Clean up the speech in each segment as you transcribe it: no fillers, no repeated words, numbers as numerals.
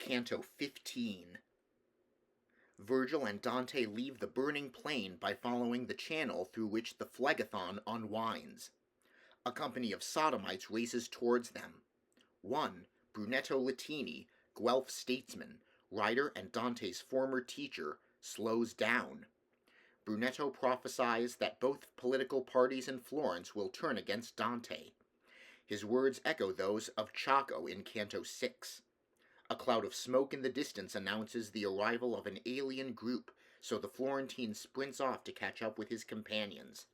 Canto 15. Virgil and Dante leave the burning plain by following the channel through which the Phlegethon unwinds. A company of sodomites races towards them. One, Brunetto Latini, Guelph statesman, writer and Dante's former teacher, slows down. Brunetto prophesies that both political parties in Florence will turn against Dante. His words echo those of Chaco in Canto 6. A cloud of smoke in the distance announces the arrival of an alien group, so the Florentine sprints off to catch up with his companions.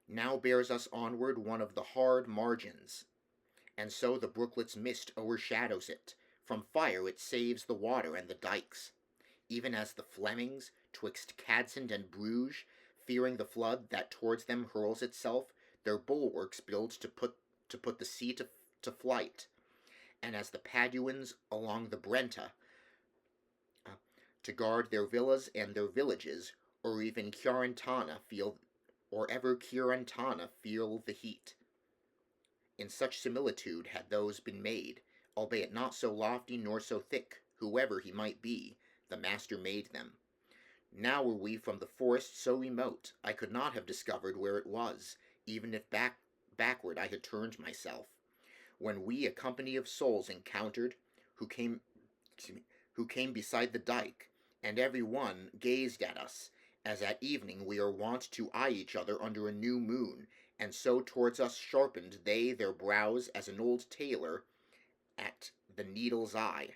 Now bears us onward one of the hard margins, and so the brooklet's mist o'ershadows it. From fire it saves the water and the dikes. Even as the Flemings, twixt Cadsand and Bruges, fearing the flood that towards them hurls itself, their bulwarks build to put the sea to flight. And as the Paduans along the Brenta, to guard their villas and their villages, or even Chiarentana feel the heat. In such similitude had those been made, albeit not so lofty nor so thick, whoever he might be, the master made them. Now were we from the forest so remote, I could not have discovered where it was, even if backward I had turned myself. When we a company of souls encountered, who came beside the dike, and every one gazed at us, as at evening we are wont to eye each other under a new moon, and so towards us sharpened they their brows as an old tailor at the needle's eye.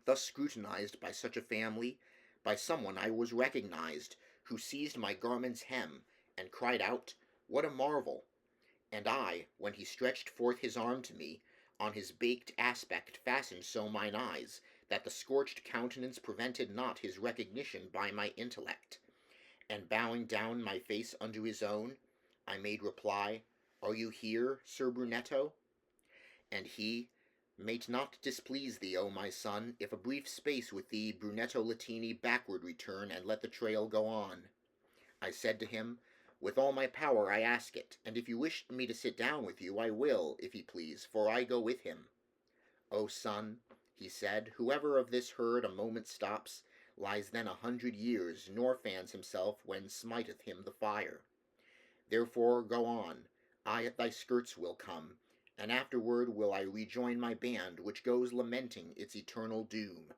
Thus scrutinized by such a family, by someone I was recognized, who seized my garment's hem, and cried out, "What a marvel!" And I, when he stretched forth his arm to me, on his baked aspect fastened so mine eyes, that the scorched countenance prevented not his recognition by my intellect. And bowing down my face unto his own, I made reply, "Are you here, Sir Brunetto?" And he, "May't not displease thee, O my son, if a brief space with thee Brunetto Latini backward return, and let the trail go on." I said to him, "With all my power I ask it, and if you wish me to sit down with you, I will, if he please, for I go with him." "O son," he said, "whoever of this herd a moment stops, lies then 100 years, nor fans himself when smiteth him the fire. Therefore go on, I at thy skirts will come, and afterward will I rejoin my band, which goes lamenting its eternal doom."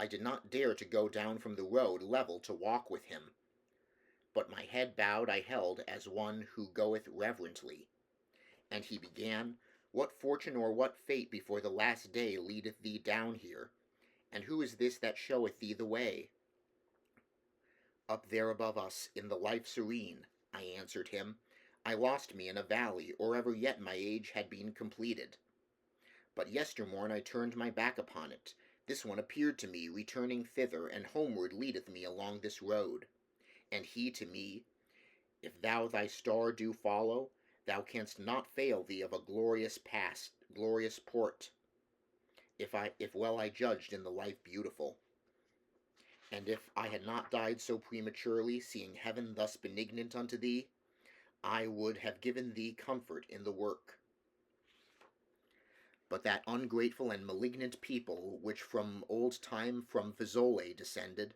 I did not dare to go down from the road level to walk with him, but my head bowed I held as one who goeth reverently. And he began, "What fortune or what fate before the last day leadeth thee down here? And who is this that showeth thee the way?" "Up there above us, in the life serene," I answered him. "I lost me in a valley, or ever yet my age had been completed. But yestermorn I turned my back upon it. This one appeared to me, returning thither, and homeward leadeth me along this road. And he to me, If thou thy star do follow, thou canst not fail thee of a glorious port, if well I judged in the life beautiful. And if I had not died so prematurely, seeing heaven thus benignant unto thee, I would have given thee comfort in the work. But that ungrateful and malignant people, which from old time from Fiesole descended,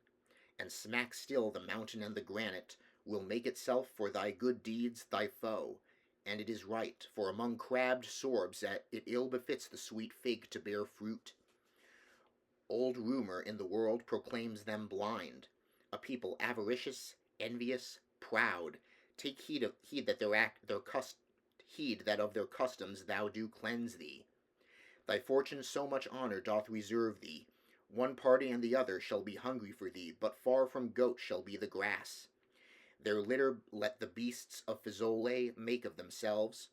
and smack still the mountain and the granite, will make itself for thy good deeds thy foe, and it is right, for among crabbed sorbs it ill befits the sweet fig to bear fruit. Old rumor in the world proclaims them blind, a people avaricious, envious, proud. Take heed that of their customs thou do cleanse thee. Thy fortune so much honor doth reserve thee. One party and the other shall be hungry for thee, but far from goat shall be the grass. Their litter let the beasts of Fiesole make of themselves,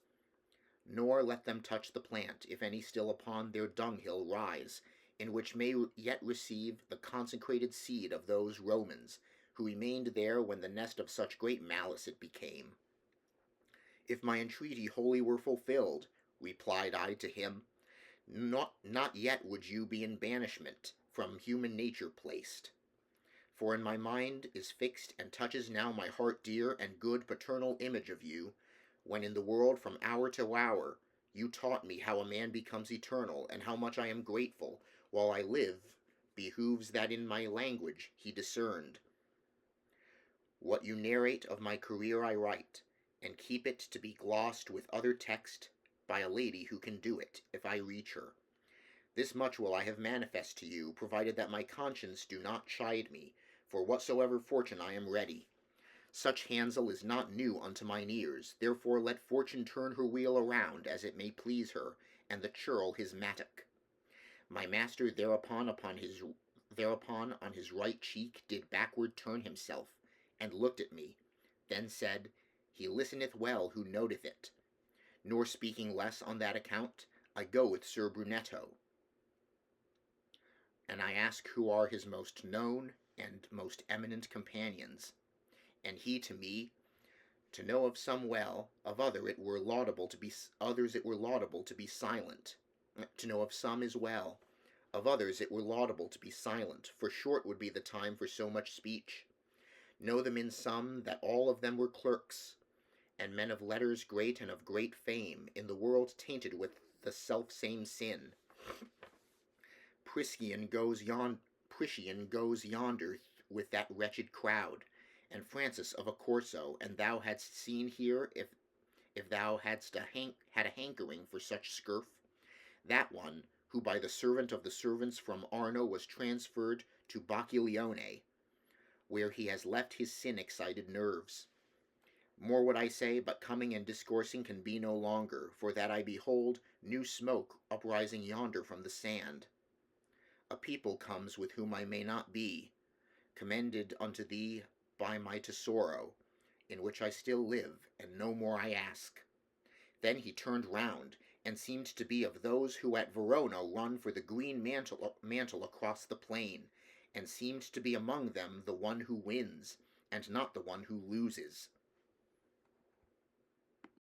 nor let them touch the plant, if any still upon their dunghill rise, in which may yet receive the consecrated seed of those Romans, who remained there when the nest of such great malice it became." "If my entreaty wholly were fulfilled," replied I to him, not yet would you be in banishment, from human nature placed. For in my mind is fixed and touches now my heart dear and good paternal image of you, when in the world from hour to hour You taught me how a man becomes eternal, and how much I am grateful. While I live, behooves that in my language he discerned. What you narrate of my career I write, and keep it to be glossed with other text by a lady who can do it, if I reach her. This much will I have manifest to you, provided that my conscience do not chide me, for whatsoever fortune I am ready. Such hansel is not new unto mine ears, therefore let fortune turn her wheel around as it may please her, and the churl his mattock. My master thereupon on his right cheek did backward turn himself, and looked at me, then said, He listeneth well who noteth it. Nor speaking less on that account, I go with Sir Brunetto, and I ask who are his most known and most eminent companions. And he to me, to know of some well, of others it were laudable to be silent. To know of some is well, of others it were laudable to be silent, for short would be the time for so much speech. Know them in some that all of them were clerks, and men of letters great and of great fame, in the world tainted with the self-same sin. Priscian goes yonder with that wretched crowd, and Francis of a Corso, and thou hadst seen here, if thou hadst had a hankering for such scurf, that one, who by the servant of the servants from Arno was transferred to Bacchiglione, where he has left his sin-excited nerves. More would I say, but coming and discoursing can be no longer, for that I behold new smoke uprising yonder from the sand. A people comes with whom I may not be, commended unto thee by my tesoro, in which I still live, and no more I ask. Then he turned round, and seemed to be of those who at Verona run for the green mantle across the plain, and seemed to be among them the one who wins, and not the one who loses.